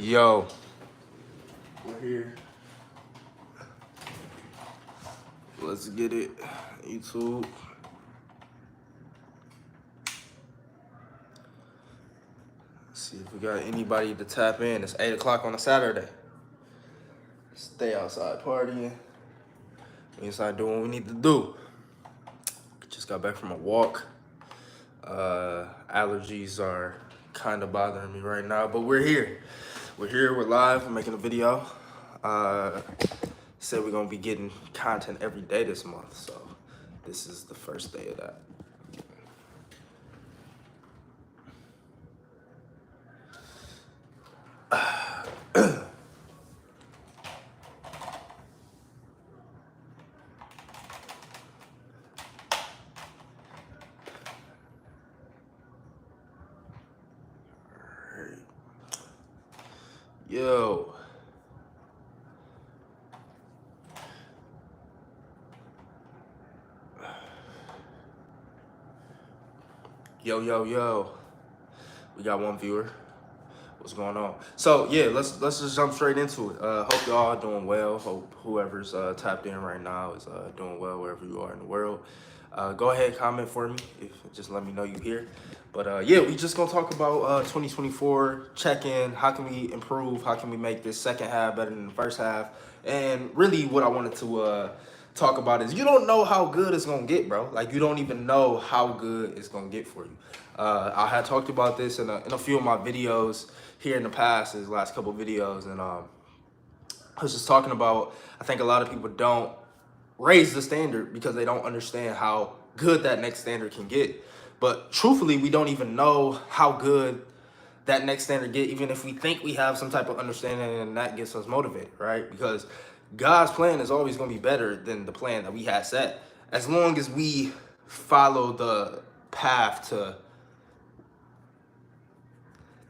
Yo, we're here. Let's get it, YouTube. Let's see if we got anybody to tap in. It's 8 o'clock on a Saturday. Stay outside partying. We inside doing what we need to do. Just got back from a walk. Allergies are kind of bothering me right now, but we're here. We're live, we're making a video. Said we're gonna be getting content every day this month, so this is the first day of that. Yo. Yo. We got one viewer. What's going on? So yeah, let's just jump straight into it. Hope y'all are doing well. Hope whoever's tapped in right now is doing well wherever you are in the world. Go ahead, comment for me. Just let me know you here. But yeah, we just gonna talk about 2024, check-in, how can we improve, how can we make this second half better than the first half? And really what I wanted to talk about is you don't know how good it's gonna get, bro. Like, you don't even know how good it's gonna get for you. I had talked about this in a few of my videos here in the past, these last couple videos, and I was just talking about, I think a lot of people don't raise the standard because they don't understand how good that next standard can get. But truthfully, we don't even know how good that next standard get, even if we think we have some type of understanding, and that gets us motivated, right? Because God's plan is always going to be better than the plan that we had set, as long as we follow the path to,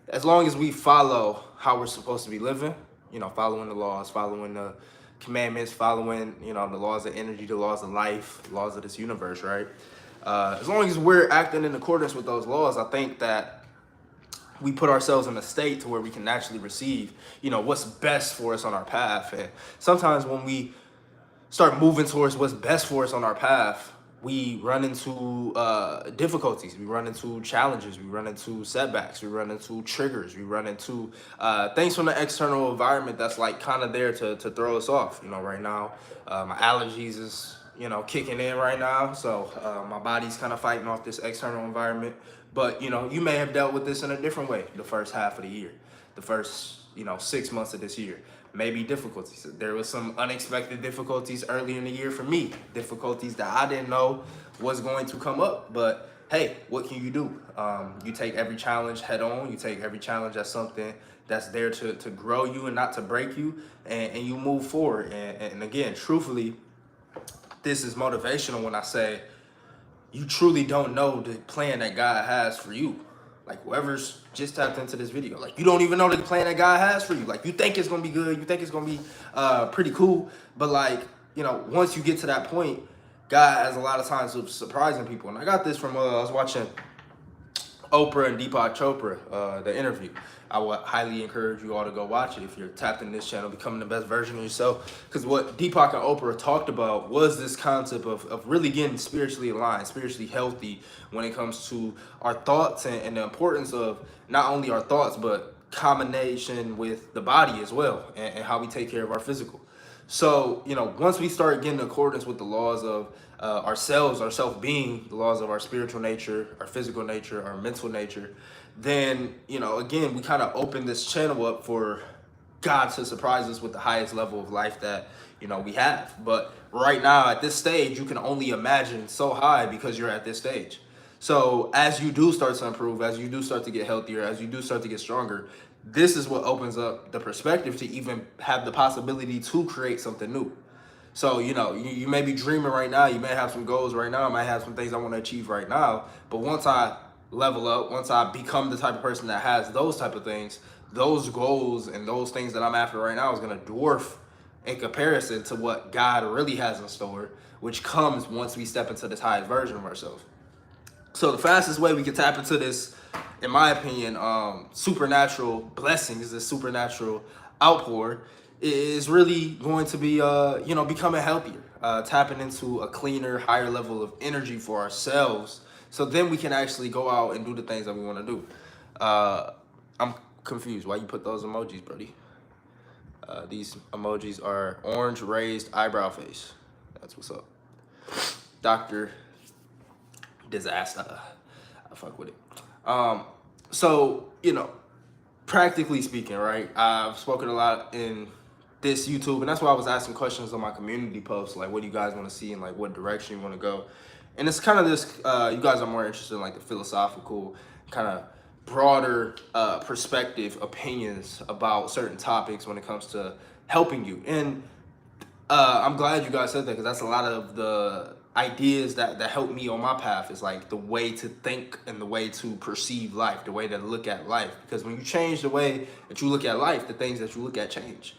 as long as we follow how we're supposed to be living, you know, following the laws, following the commandments, following, you know, the laws of energy, the laws of life, the laws of this universe, right? As long as we're acting in accordance with those laws, I think that we put ourselves in a state to where we can actually receive, you know, what's best for us on our path. And sometimes when we start moving towards what's best for us on our path, we run into difficulties, we run into challenges, we run into setbacks, we run into triggers, we run into things from the external environment that's like kind of there to throw us off. You know, right now, my allergies is, you know, kicking in right now. So my body's kind of fighting off this external environment. But, you know, you may have dealt with this in a different way the first half of the year, the first, you know, 6 months of this year. Maybe difficulties. There was some unexpected difficulties early in the year for me, difficulties that I didn't know was going to come up. But hey, what can you do? You take every challenge head on. You take every challenge as something that's there to grow you and not to break you, and you move forward. And again, truthfully, this is motivational when I say you truly don't know the plan that God has for you. Like, whoever's just tapped into this video, like, you don't even know the plan that God has for you. Like, you think it's gonna be good, you think it's gonna be pretty cool, but like, you know, once you get to that point, God has a lot of times of surprising people. And I got this from I was watching Oprah and Deepak Chopra, the interview. I would highly encourage you all to go watch it if you're tapped in this channel, becoming the best version of yourself. Because what Deepak and Oprah talked about was this concept of really getting spiritually aligned, spiritually healthy when it comes to our thoughts, and the importance of not only our thoughts, but combination with the body as well, and how we take care of our physical. So, you know, once we start getting in accordance with the laws of ourselves, our self-being, the laws of our spiritual nature, our physical nature, our mental nature, then, you know, again, we kind of open this channel up for God to surprise us with the highest level of life that, you know, we have. But right now at this stage, you can only imagine so high because you're at this stage. So as you do start to improve, as you do start to get healthier, as you do start to get stronger, this is what opens up the perspective to even have the possibility to create something new. So, you know, you may be dreaming right now, you may have some goals right now, I might have some things I want to achieve right now, but once I level up, once I become the type of person that has those type of things, those goals and those things that I'm after right now is going to dwarf in comparison to what God really has in store, which comes once we step into this highest version of ourselves. So the fastest way we can tap into this in my opinion, supernatural blessings, the supernatural outpour is really going to be, becoming healthier, tapping into a cleaner, higher level of energy for ourselves. So then we can actually go out and do the things that we want to do. I'm confused. Why you put those emojis, Brody? These emojis are orange raised eyebrow face. That's what's up. Dr. Disaster. I fuck with it. So, practically speaking, right? I've spoken a lot in this YouTube, and that's why I was asking questions on my community posts, like what do you guys want to see and like what direction you want to go. And it's kind of this, you guys are more interested in like the philosophical, kind of broader perspective, opinions about certain topics when it comes to helping you. And I'm glad you guys said that, because that's a lot of the ideas that help me on my path, is like the way to think and the way to perceive life, the way to look at life. Because when you change the way that you look at life, the things that you look at change.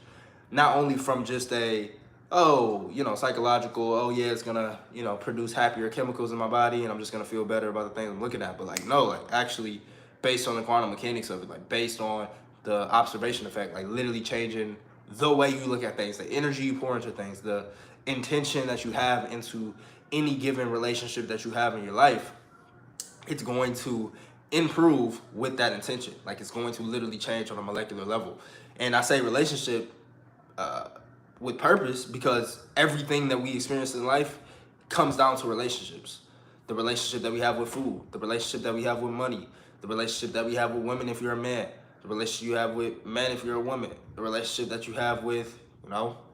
Not only from just a, psychological, oh yeah, it's gonna, produce happier chemicals in my body and I'm just gonna feel better about the things I'm looking at. But like, no, like actually based on the quantum mechanics of it, like based on the observation effect, like literally changing the way you look at things, the energy you pour into things, the intention that you have into any given relationship that you have in your life, it's going to improve with that intention. Like it's going to literally change on a molecular level. And I say relationship with purpose, because everything that we experience in life comes down to relationships. The relationship that we have with food, the relationship that we have with money, the relationship that we have with women if you're a man, the relationship you have with men if you're a woman, the relationship that you have with,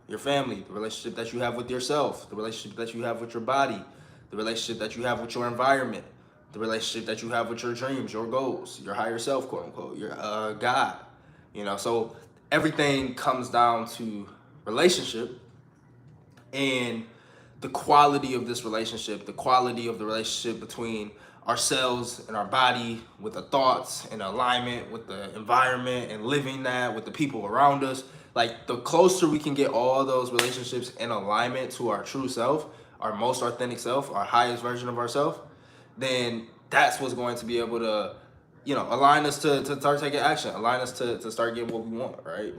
your family, the relationship that you have with yourself, the relationship that you have with your body, the relationship that you have with your environment, the relationship that you have with your dreams, your goals, your higher self, quote unquote, your God. So everything comes down to relationship, and the quality of this relationship, the quality of the relationship between ourselves and our body, with the thoughts and alignment with the environment and living that with the people around us. Like the closer we can get all those relationships in alignment to our true self, our most authentic self, our highest version of ourselves, then that's what's going to be able to, align us to start taking action, align us to start getting what we want, right?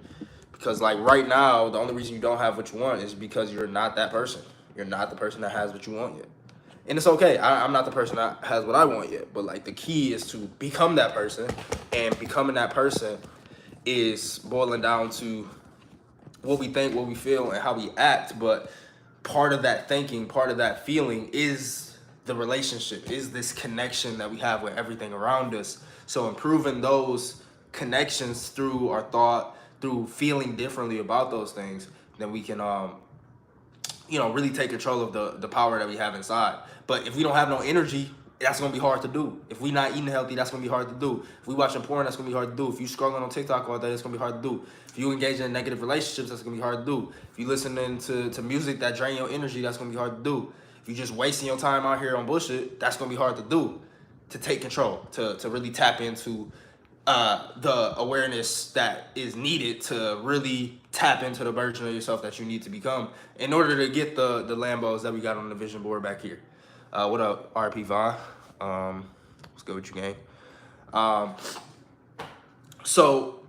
Because like right now, the only reason you don't have what you want is because you're not that person. You're not the person that has what you want yet. And it's okay. I'm not the person that has what I want yet. But like the key is to become that person. And becoming that person is boiling down to what we think, what we feel, and how we act. But part of that thinking, part of that feeling is the relationship, is this connection that we have with everything around us. So improving those connections through our thought, through feeling differently about those things, then we can really take control of the power that we have inside. But if we don't have no energy, that's gonna be hard to do. If we not eating healthy, that's gonna be hard to do. If we watching porn, that's gonna be hard to do. If you scrolling on TikTok all day, it's gonna be hard to do. If you engage in negative relationships, that's gonna be hard to do. If you listening to music that drain your energy, that's gonna be hard to do. If you just wasting your time out here on bullshit, that's gonna be hard to do. To take control, to really tap into the awareness that is needed to really tap into the version of yourself that you need to become in order to get the Lambos that we got on the vision board back here. What up, RP Vaughn? What's good with you, gang? So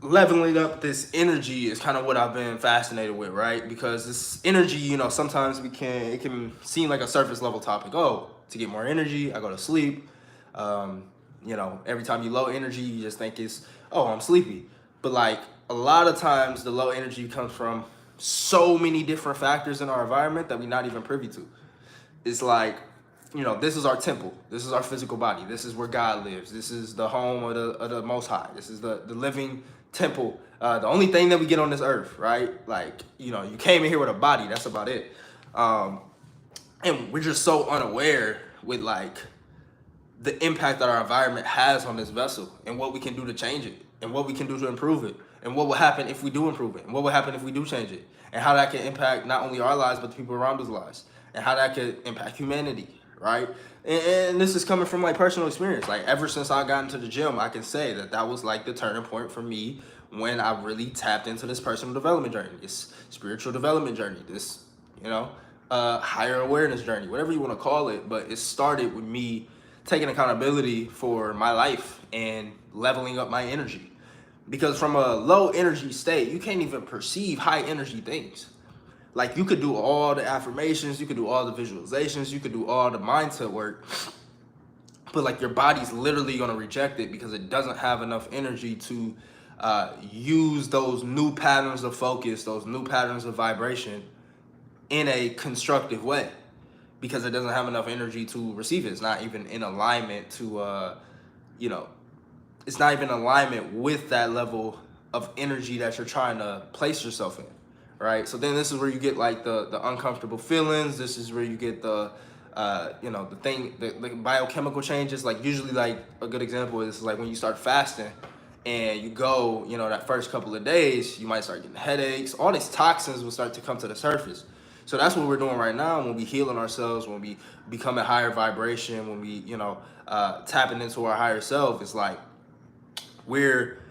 leveling up this energy is kind of what I've been fascinated with, right? Because this energy, sometimes it can seem like a surface level topic. Oh, to get more energy, I go to sleep. Every time you low energy, you just think it's, oh, I'm sleepy. But like a lot of times the low energy comes from so many different factors in our environment that we're not even privy to. It's like, this is our temple. This is our physical body. This is where God lives. This is the home of the Most High. This is the living temple. The only thing that we get on this earth, right? Like, you came in here with a body. That's about it. And we're just so unaware with like the impact that our environment has on this vessel and what we can do to change it and what we can do to improve it and what will happen if we do improve it and what will happen if we do change it and how that can impact not only our lives but the people around us lives and how that could impact humanity, right? And this is coming from like personal experience. Like ever since I got into the gym, I can say that was like the turning point for me when I really tapped into this personal development journey, this spiritual development journey, this, higher awareness journey, whatever you want to call it. But it started with me taking accountability for my life and leveling up my energy. Because from a low energy state, you can't even perceive high energy things. Like, you could do all the affirmations, you could do all the visualizations, you could do all the mindset work, but like your body's literally gonna reject it because it doesn't have enough energy to use those new patterns of focus, those new patterns of vibration in a constructive way, because it doesn't have enough energy to receive it. It's not even in alignment to, you know, it's not even in alignment with that level of energy that you're trying to place yourself in, right? So then this is where you get like the uncomfortable feelings. This is where you get the, you know, the biochemical changes. Like, usually, like, a good example is like when you start fasting and you go, you know, that first couple of days, you might start getting headaches. All these toxins will start to come to the surface. So that's what we're doing right now when we healing ourselves, when we become a higher vibration, when we, you know, tapping into our higher self. It's like we're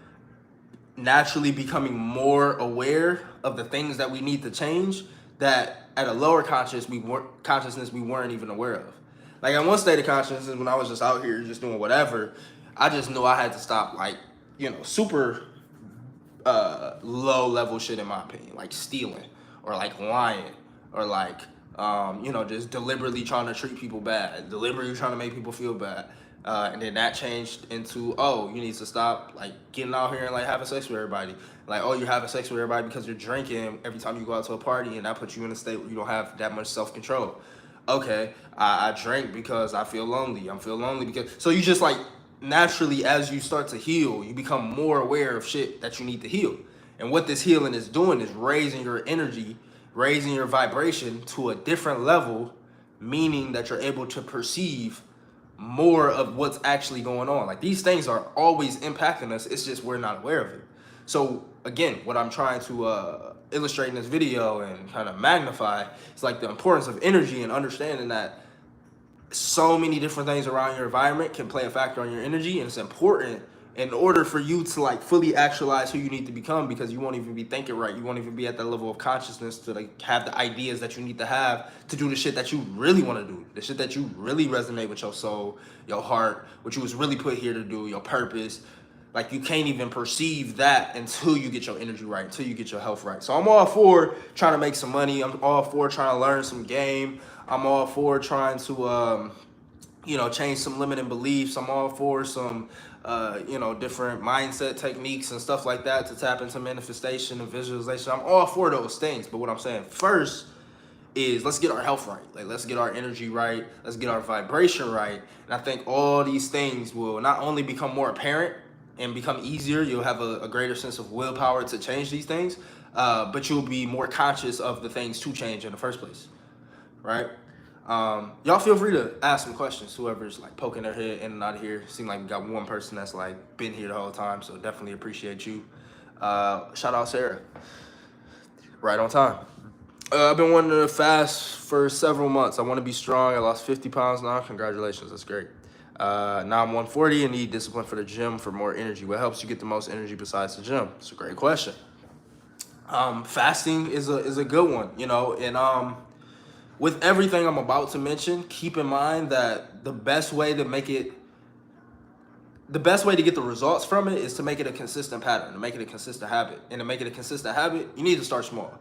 naturally becoming more aware of the things that we need to change that at a lower consciousness we weren't even aware of. Like, in one state of consciousness, when I was just out here just doing whatever, I just knew I had to stop, like, you know, super low level shit, in my opinion, like stealing or like lying or like you know, just deliberately trying to treat people bad, deliberately trying to make people feel bad. And then that changed into, oh, you need to stop like getting out here and like having sex with everybody. Like, oh, you're having sex with everybody because you're drinking every time you go out to a party, and that puts you in a state where you don't have that much self-control. Okay, I drink because I feel lonely. I feel lonely because, so you just like naturally, as you start to heal, you become more aware of shit that you need to heal. And what this healing is doing is raising your energy, raising your vibration to a different level, meaning that you're able to perceive more of what's actually going on. Like, these things are always impacting us. It's just we're not aware of it. So again, what I'm trying to illustrate in this video and kind of magnify is like the importance of energy and understanding that so many different things around your environment can play a factor on your energy, and it's important in order for you to like fully actualize who you need to become, because you won't even be thinking right. You won't even be at that level of consciousness to like have the ideas that you need to have to do the shit that you really want to do, the shit that you really resonate with your soul, your heart, what you was really put here to do, your purpose. Like, you can't even perceive that until you get your energy right, until you get your health right. So I'm all for trying to make some money. I'm all for trying to learn some game. I'm all for trying to, you know, change some limiting beliefs. I'm all for some, you know, different mindset techniques and stuff like that to tap into manifestation and visualization. I'm all for those things. But what I'm saying first is, let's get our health right. Like, let's get our energy right. Let's get our vibration right. And I think all these things will not only become more apparent and become easier, you'll have a greater sense of willpower to change these things, but you'll be more conscious of the things to change in the first place, right? Y'all feel free to ask some questions, whoever's like poking their head in and out of here. Seems like we got one person that's like been here the whole time, so definitely appreciate you. Shout out Sarah. Right on time. I've been wanting to fast for several months. I want to be strong. I lost 50 pounds now. Congratulations, that's great. Now I'm 140 and need discipline for the gym for more energy. What helps you get the most energy besides the gym? It's a great question. Fasting is a good one, you know, and with everything I'm about to mention, keep in mind that the best way to get the results from it is to make it a consistent pattern, to make it a consistent habit. And to make it a consistent habit, you need to start small.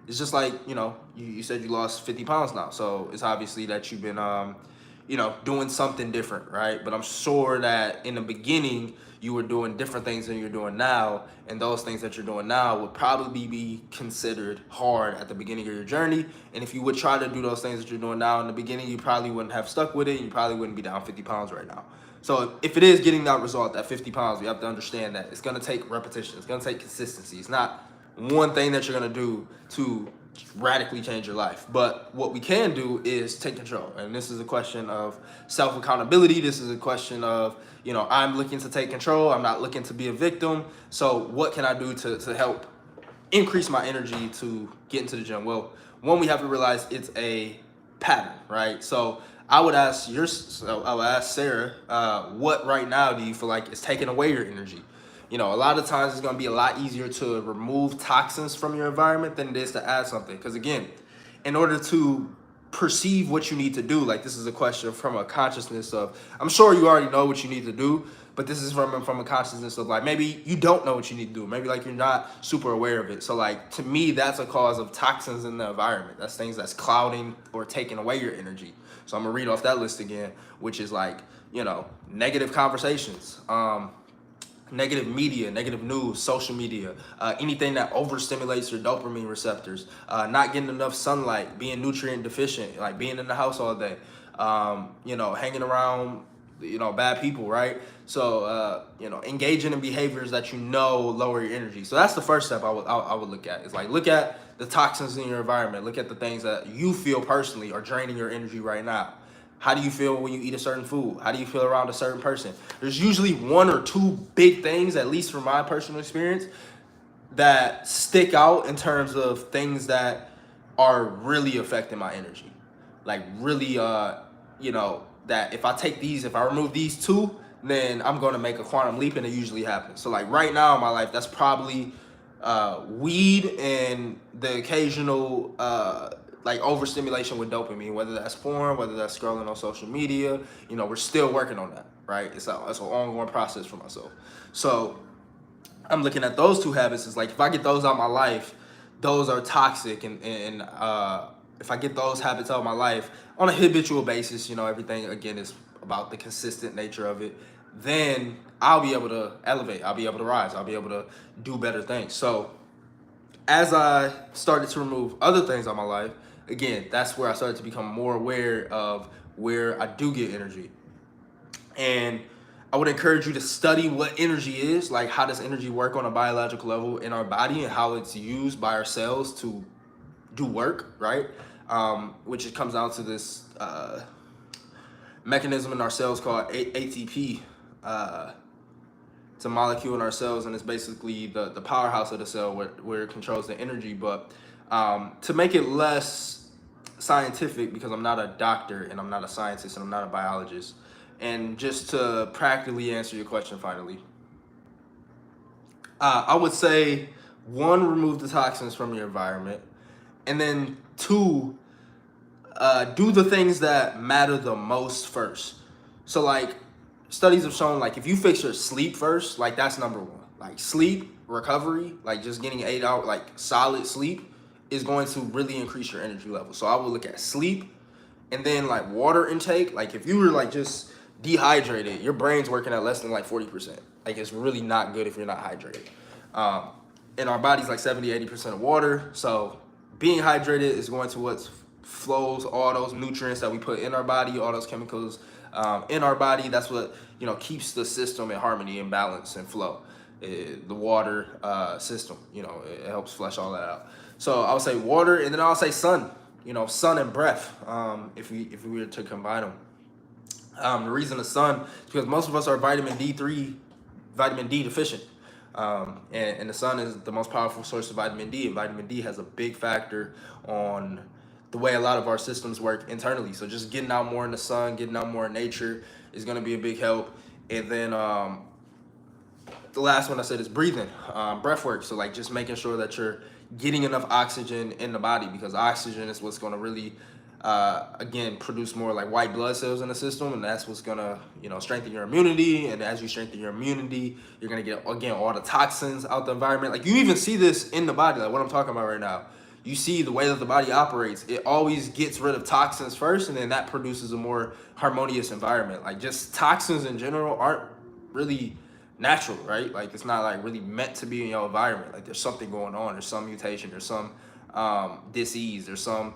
It's just like, you know, you said you lost 50 pounds now. So it's obviously that you've been, you know, doing something different, right? But I'm sure that in the beginning, you were doing different things than you're doing now. And those things that you're doing now would probably be considered hard at the beginning of your journey. And if you would try to do those things that you're doing now in the beginning, you probably wouldn't have stuck with it. And you probably wouldn't be down 50 pounds right now. So if it is getting that result, that 50 pounds, you have to understand that it's going to take repetition. It's going to take consistency. It's not one thing that you're going to do to radically change your life. But what we can do is take control. And this is a question of self-accountability. This is a question of, you know, I'm looking to take control. I'm not looking to be a victim. So what can I do to help increase my energy to get into the gym? Well, one, we have to realize it's a pattern, right? So I would ask Sarah, what right now do you feel like is taking away your energy? You know, a lot of times it's going to be a lot easier to remove toxins from your environment than it is to add something. Because again, in order to perceive what you need to do. Like, this is a question from a consciousness of, I'm sure you already know what you need to do, but this is from a consciousness of like, maybe you don't know what you need to do. Maybe like you're not super aware of it. So like, to me, that's a cause of toxins in the environment. That's things that's clouding or taking away your energy. So I'm gonna read off that list again, which is like, you know, negative conversations, negative media, negative news, social media, anything that overstimulates your dopamine receptors, not getting enough sunlight, being nutrient deficient, like being in the house all day, you know, hanging around, you know, bad people, right? So, you know, engaging in behaviors that you know lower your energy. So that's the first step I would look at. Is like, look at the toxins in your environment. Look at the things that you feel personally are draining your energy right now. How do you feel when you eat a certain food? How do you feel around a certain person? There's usually one or two big things, at least from my personal experience, that stick out in terms of things that are really affecting my energy. Like really, you know, that if I remove these two, then I'm going to make a quantum leap, and it usually happens. So like right now in my life, that's probably weed and the occasional like overstimulation with dopamine, whether that's porn, whether that's scrolling on social media. You know, we're still working on that, right? It's an ongoing process for myself. So I'm looking at those two habits. It's like, if I get those out of my life, those are toxic, and if I get those habits out of my life on a habitual basis, you know, everything again is about the consistent nature of it, then I'll be able to elevate, I'll be able to rise, I'll be able to do better things. So as I started to remove other things out of my life, again, that's where I started to become more aware of where I do get energy. And I would encourage you to study what energy is, like how does energy work on a biological level in our body, and how it's used by our cells to do work, right? Which it comes down to this mechanism in our cells called ATP. It's a molecule in our cells, and it's basically the powerhouse of the cell where it controls the energy. But to make it less scientific, because I'm not a doctor and I'm not a scientist and I'm not a biologist, and just to practically answer your question finally, I would say, one, remove the toxins from your environment, and then two, do the things that matter the most first. So like, studies have shown, like, if you fix your sleep first, like that's number one. Like sleep, recovery, like just getting 8 hours, like solid sleep, is going to really increase your energy level. So I would look at sleep, and then like water intake. Like if you were like just dehydrated, your brain's working at less than like 40%. Like it's really not good if you're not hydrated. And our body's like 70-80% of water. So being hydrated is going to what flows all those nutrients that we put in our body, all those chemicals in our body. That's what, you know, keeps the system in harmony and balance and flow. The water system, you know, it helps flush all that out. So I'll say water, and then I'll say sun. You know, sun and breath. If we were to combine them, the reason the sun is because most of us are vitamin D deficient. And the sun is the most powerful source of vitamin D, and vitamin D has a big factor on the way a lot of our systems work internally. So just getting out more in the sun, getting out more in nature is going to be a big help. And then the last one I said is breathing, breath work. So like just making sure that you're getting enough oxygen in the body, because oxygen is what's going to really again produce more like white blood cells in the system, and that's what's gonna, you know, strengthen your immunity. And as you strengthen your immunity, you're gonna get, again, all the toxins out the environment. Like you even see this in the body, like what I'm talking about right now. You see the way that the body operates, it always gets rid of toxins first, and then that produces a more harmonious environment. Like just toxins in general aren't really natural, right? Like it's not like really meant to be in your environment. Like there's something going on, there's some mutation, there's some disease, there's some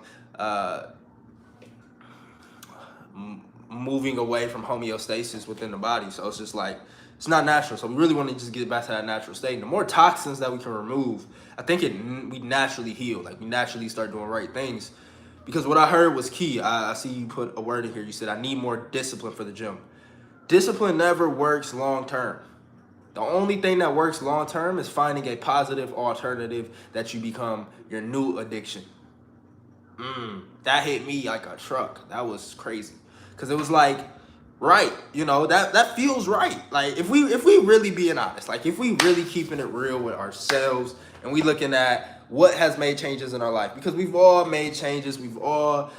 moving away from homeostasis within the body. So it's just like, it's not natural. So we really want to just get back to that natural state. And the more toxins that we can remove, I think we naturally heal. Like we naturally start doing right things. Because what I heard was key. I see you put a word in here. You said, I need more discipline for the gym. Discipline never works long term. The only thing that works long term is finding a positive alternative that you become your new addiction. That hit me like a truck. That was crazy. Because it was like, right, you know, that feels right. Like if we really being honest, like if we really keeping it real with ourselves, and we looking at what has made changes in our life, because we've all made changes. We've all,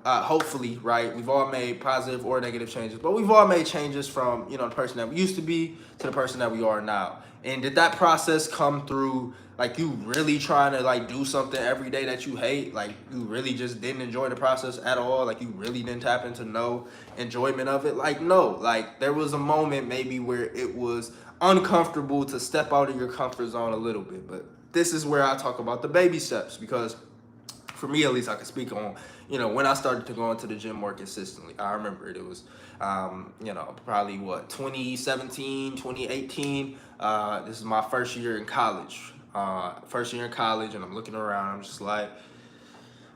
hopefully, right? We've all made positive or negative changes, but we've all made changes from, the person that we used to be to the person that we are now. And did that process come through like you really trying to like do something every day that you hate? Like you really just didn't enjoy the process at all? Like you really didn't tap into no enjoyment of it? Like no, like there was a moment maybe where it was uncomfortable to step out of your comfort zone a little bit. But this is where I talk about the baby steps, because for me at least, I can speak on, when I started to go into the gym more consistently. I remember it was, probably what, 2017, 2018. This is my first year in college. And I'm looking around. I'm just like,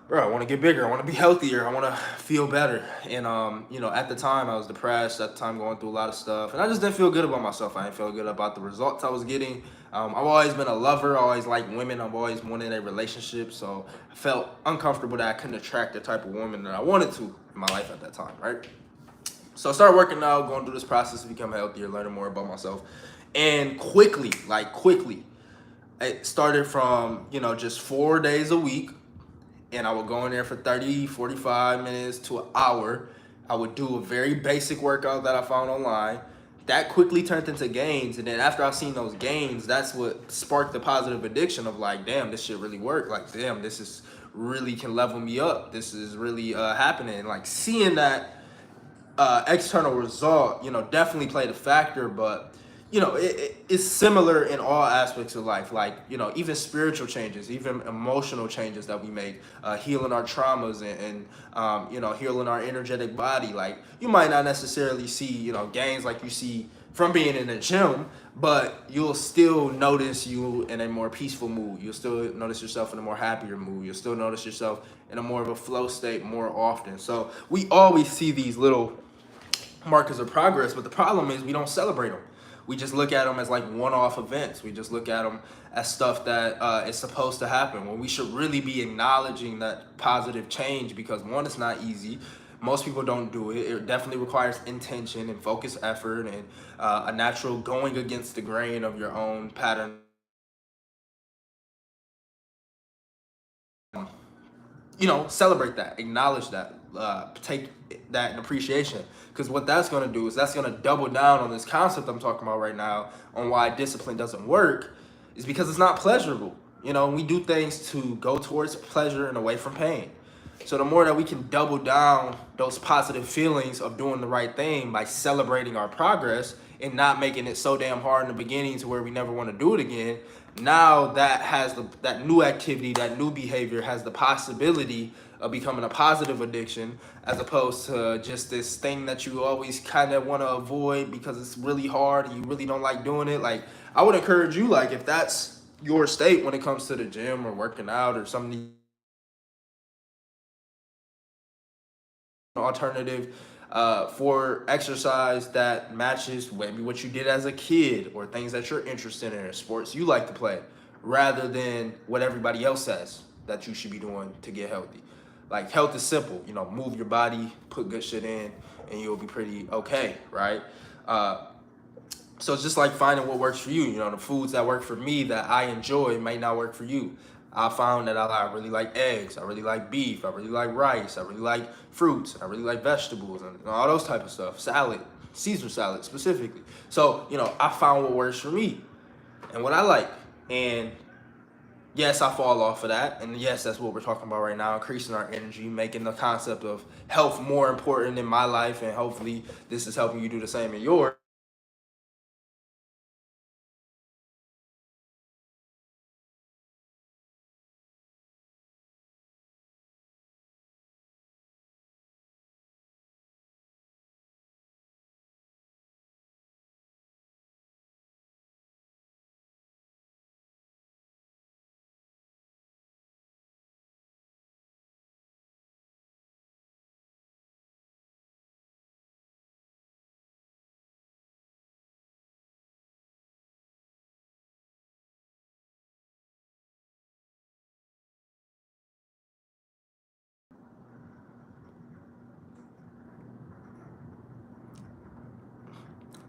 bro, I want to get bigger. I want to be healthier. I want to feel better. And, at the time I was depressed, at the time going through a lot of stuff. And I just didn't feel good about myself. I didn't feel good about the results I was getting. I've always been a lover. I always liked women. I've always wanted a relationship. So I felt uncomfortable that I couldn't attract the type of woman that I wanted to in my life at that time, right? So I started working out, going through this process to become healthier, learning more about myself. And quickly, it started from, just 4 days a week, and I would go in there for 30, 45 minutes to an hour. I would do a very basic workout that I found online. That quickly turned into gains. And then after I seen those gains, that's what sparked the positive addiction of like, damn, this shit really worked. Like, damn, this is really can level me up. This is really happening. Like seeing that external result, definitely played a factor, but it's similar in all aspects of life. Like, even spiritual changes, even emotional changes that we make, healing our traumas and healing our energetic body. Like, you might not necessarily see, gains like you see from being in the gym, but you'll still notice you in a more peaceful mood. You'll still notice yourself in a more happier mood. You'll still notice yourself in a more of a flow state more often. So we always see these little markers of progress, but the problem is we don't celebrate them. We just look at them as like one-off events. We just look at them as stuff that is supposed to happen, when we should really be acknowledging that positive change, because one, it's not easy. Most people don't do it. It definitely requires intention and focused effort and a natural going against the grain of your own pattern. Celebrate that, acknowledge that, take that in appreciation, because what that's going to do is that's going to double down on this concept I'm talking about right now, on why discipline doesn't work, is because it's not pleasurable. We do things to go towards pleasure and away from pain. So the more that we can double down those positive feelings of doing the right thing by celebrating our progress and not making it so damn hard in the beginning to where we never want to do it again, now that has that new activity, that new behavior has the possibility of becoming a positive addiction, as opposed to just this thing that you always kind of want to avoid because it's really hard and you really don't like doing it. Like, I would encourage you, like, if that's your state when it comes to the gym or working out or something, alternative for exercise that matches maybe what you did as a kid, or things that you're interested in, or sports you like to play, rather than what everybody else says that you should be doing to get healthy. Like, health is simple. Move your body, put good shit in, and you'll be pretty okay, right? So it's just like finding what works for you. The foods that work for me that I enjoy might not work for you. I found that I really like eggs, I really like beef, I really like rice, I really like fruits, I really like vegetables, and all those type of stuff. Salad, Caesar salad specifically. So, I found what works for me and what I like. And yes, I fall off of that. And yes, that's what we're talking about right now, increasing our energy, making the concept of health more important in my life. And hopefully this is helping you do the same in yours.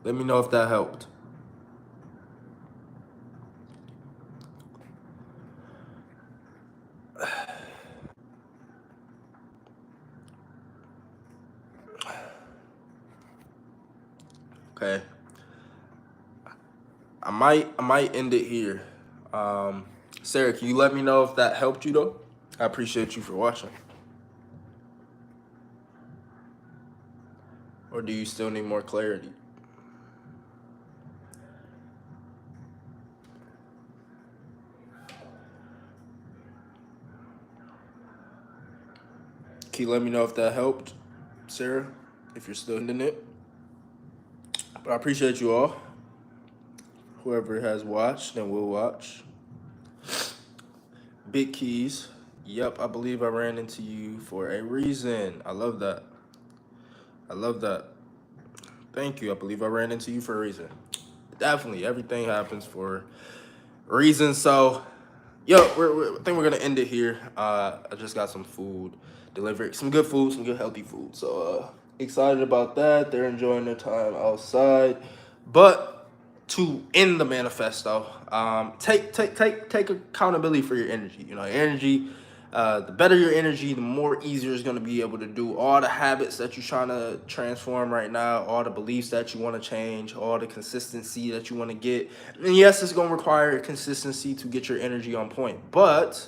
Let me know if that helped. Okay. I might end it here. Sarah, can you let me know if that helped you though? I appreciate you for watching. Or do you still need more clarity? Can you let me know if that helped, Sarah? If you're still in it. But I appreciate you all. Whoever has watched and will watch. Big Keys. Yep, I believe I ran into you for a reason. I love that. I love that. Thank you. I believe I ran into you for a reason. Definitely, everything happens for a reason. So, yo, I think we're gonna end it here. I just got some food delivered, some good food, some good healthy food. So, excited about that. They're enjoying their time outside. But to end the manifesto, take accountability for your energy. You know, energy. The better your energy, the more easier it's going to be able to do all the habits that you're trying to transform right now, all the beliefs that you want to change, all the consistency that you want to get. And yes, it's going to require consistency to get your energy on point, but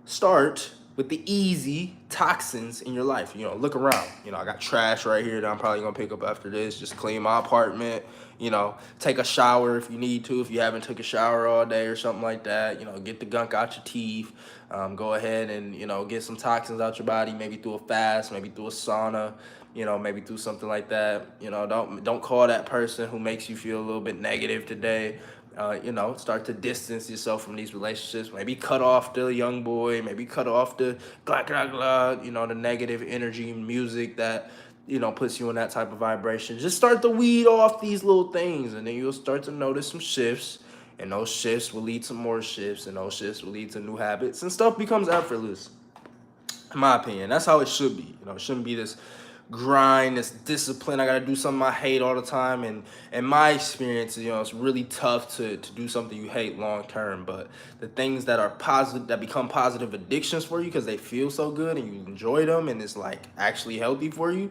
start with the easy toxins in your life. You know, look around. You know, I got trash right here that I'm probably gonna pick up after this. Just clean my apartment. You know, take a shower if you need to, if you haven't took a shower all day or something like that. You know, get the gunk out your teeth. Go ahead and, you know, get some toxins out your body, maybe through a fast, maybe through a sauna, you know, maybe through something like that. You know, don't call that person who makes you feel a little bit negative today. You know, start to distance yourself from these relationships. Maybe cut off the young boy. Maybe cut off the you know, the negative energy music that, you know, puts you in that type of vibration. Just start to weed off these little things, and then you'll start to notice some shifts, and those shifts will lead to more shifts, and those shifts will lead to new habits, and stuff becomes effortless. In my opinion, that's how it should be. You know, it shouldn't be this grind, this discipline. I gotta do something I hate all the time. And in my experience, you know, it's really tough to do something you hate long term. But the things that are positive, that become positive addictions for you because they feel so good and you enjoy them and it's like actually healthy for you,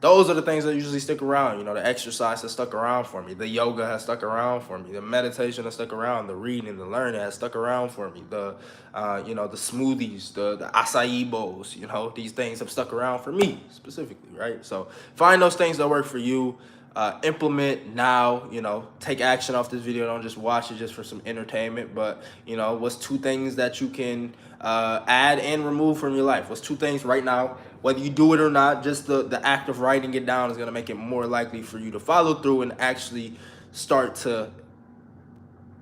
those are the things that usually stick around. You know, the exercise has stuck around for me. The yoga has stuck around for me. The meditation has stuck around. The reading, the learning has stuck around for me. The, you know, the smoothies, the acai bowls, you know, these things have stuck around for me specifically, right? So find those things that work for you. Implement now, you know, take action off this video. Don't just watch it just for some entertainment, but, you know, what's 2 things that you can add and remove from your life? What's 2 things right now, whether you do it or not, just the act of writing it down is going to make it more likely for you to follow through and actually start to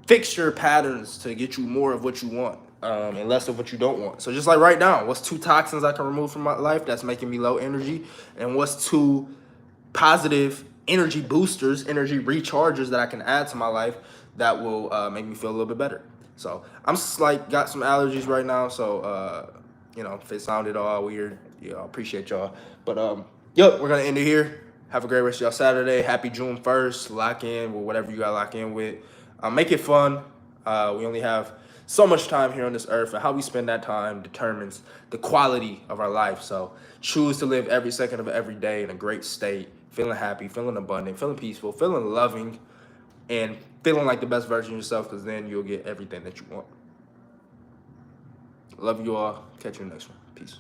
fix your patterns to get you more of what you want. And less of what you don't want. So just like right now, what's 2 toxins I can remove from my life that's making me low energy? And what's 2 positive energy boosters, energy rechargers that I can add to my life that will make me feel a little bit better? So I'm just like got some allergies right now, so you know, if it sounded all weird, you know, I appreciate y'all. But yep, we're gonna end it here. Have a great rest of y'all Saturday. Happy June 1st. Lock in with whatever you got to lock in with. Make it fun. We only have so much time here on this earth, and how we spend that time determines the quality of our life. So choose to live every second of every day in a great state, feeling happy, feeling abundant, feeling peaceful, feeling loving, and feeling like the best version of yourself, because then you'll get everything that you want. Love you all. Catch you in the next one. Peace.